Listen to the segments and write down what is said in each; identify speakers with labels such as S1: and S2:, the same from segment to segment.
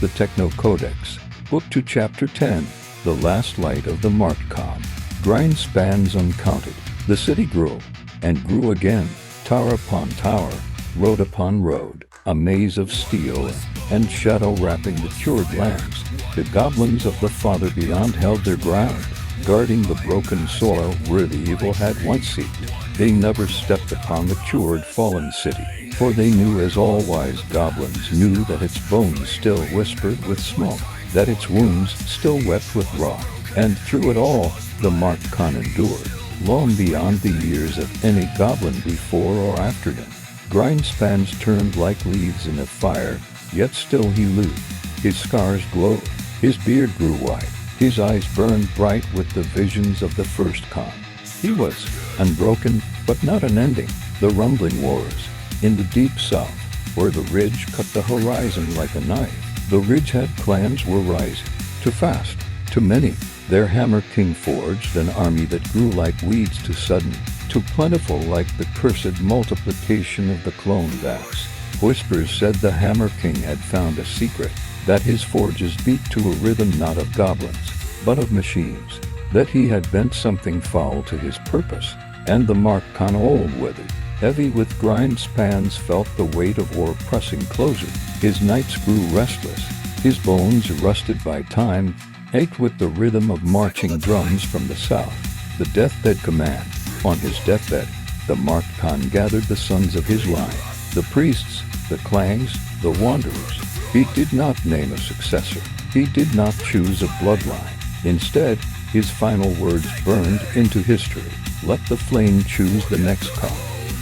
S1: The Techno Codex, Book 2 Chapter 10, The Last Light of the Marked Khan. Grindspans uncounted. The city grew, and grew again, tower upon tower, road upon road, a maze of steel and shadow wrapping the cured lands. The goblins of the farther beyond held their ground, guarding the broken soil where the evil had once seeped. They never stepped upon the cured fallen city, for they knew, as all wise goblins knew, that its bones still whispered with smoke, that its wounds still wept with rot. And through it all, the Marked Khan endured, long beyond the years of any goblin before or after him. Grindspans turned like leaves in a fire, yet still he lived. His scars glowed, his beard grew white, his eyes burned bright with the visions of the first Khan. He was unbroken, but not unending. The rumbling wars in the deep south, where the ridge cut the horizon like a knife. The Ridgehead Clans were rising, too fast, too many. Their Hammer King forged an army that grew like weeds, too sudden, too plentiful, like the cursed multiplication of the cloned axe. Whispers said the Hammer King had found a secret, that his forges beat to a rhythm not of goblins, but of machines, that he had bent something foul to his purpose, and the Marked Khan, old withered, heavy with grindspans, felt the weight of war pressing closer. His nights grew restless, his bones, rusted by time, ached with the rhythm of marching drums from the south. The deathbed command. On his deathbed, the Marked Khan gathered the sons of his line, the priests, the clans, the wanderers. He did not name a successor. He did not choose a bloodline. Instead, his final words burned into history. Let the flame choose the next Khan,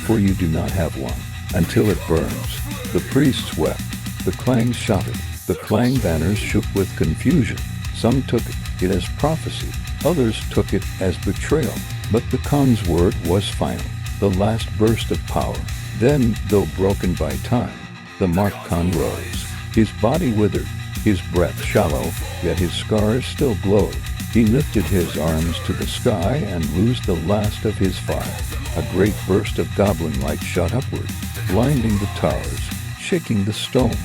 S1: for you do not have one, until it burns. The priests wept. The clans shouted. The clan banners shook with confusion. Some took it as prophecy. Others took it as betrayal. But the Khan's word was final, the last burst of power. Then, though broken by time, the Marked Khan rose. His body withered, his breath shallow, yet his scars still glowed. He lifted his arms to the sky and loosed the last of his fire. A great burst of goblin light shot upward, blinding the towers, shaking the stone.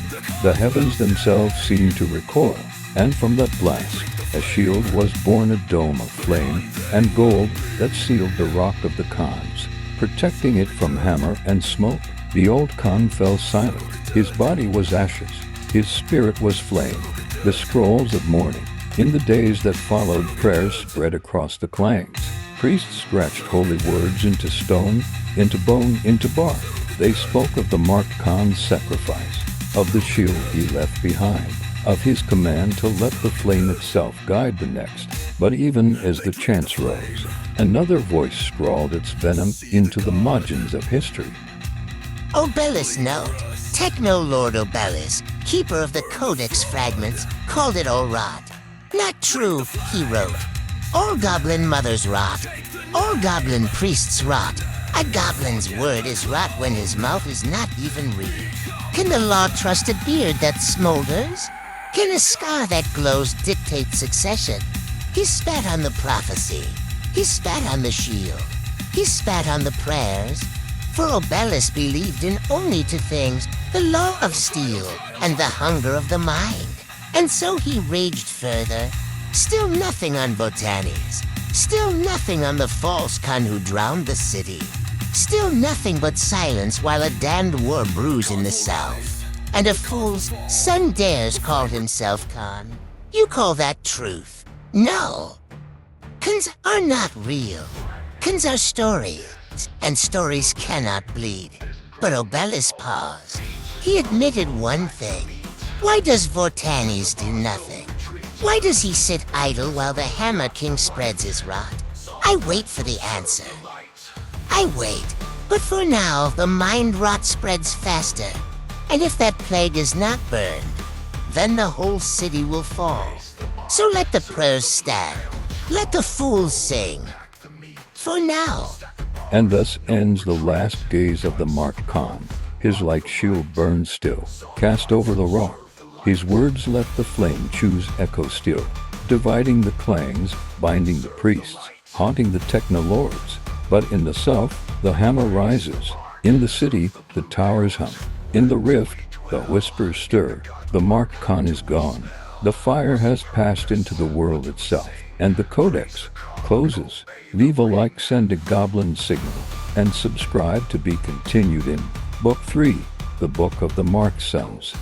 S1: The heavens themselves seemed to recoil, and from that blast, a shield was born, a dome of flame and gold that sealed the rock of the Khans, protecting it from hammer and smoke. The old Khan fell silent. His body was ashes, his spirit was flame, the scrolls of mourning. In the days that followed, prayers spread across the clans. Priests scratched holy words into stone, into bone, into bark. They spoke of the Marked Khan's sacrifice, of the shield he left behind, of his command to let the flame itself guide the next. But even as the chants rose, another voice scrawled its venom into the margins of history.
S2: Obelis note. Techno Lord Obelis, keeper of the Codex fragments, called it all rot. Not true, he wrote. All goblin mothers rot. All goblin priests rot. A goblin's word is rot when his mouth is not even read. Can the law trust a beard that smolders? Can a scar that glows dictate succession? He spat on the prophecy. He spat on the shield. He spat on the prayers. For Obelis believed in only two things, the law of steel and the hunger of the mind. And so he raged further. Still nothing on Vortanis. Still nothing on the false Khan who drowned the city. Still nothing but silence while a damned war brews in the south. And a fool's son dares call himself Khan. You call that truth? No. Khans are not real. Khans are stories, and stories cannot bleed. But Obelis paused. He admitted one thing. Why does Vortanis do nothing? Why does he sit idle while the Hammer King spreads his rot? I wait for the answer. I wait, but for now the mind rot spreads faster. And if that plague is not burned, then the whole city will fall. So let the prayers stand. Let the fools sing. For now.
S1: And thus ends the last gaze of the Marked Khan. His light shield burned still, cast over the rock. His words let the flame choose echo still, dividing the clans, binding the priests, haunting the Techno Lords. But in the south, the hammer rises. In the city, the towers hum. In the rift, The whispers stir. The Mark-Con is gone. The fire has passed into the world itself, and the codex closes. Leave a like, send a goblin signal, and subscribe to be continued in Book 3, the Book of the Mark Sons.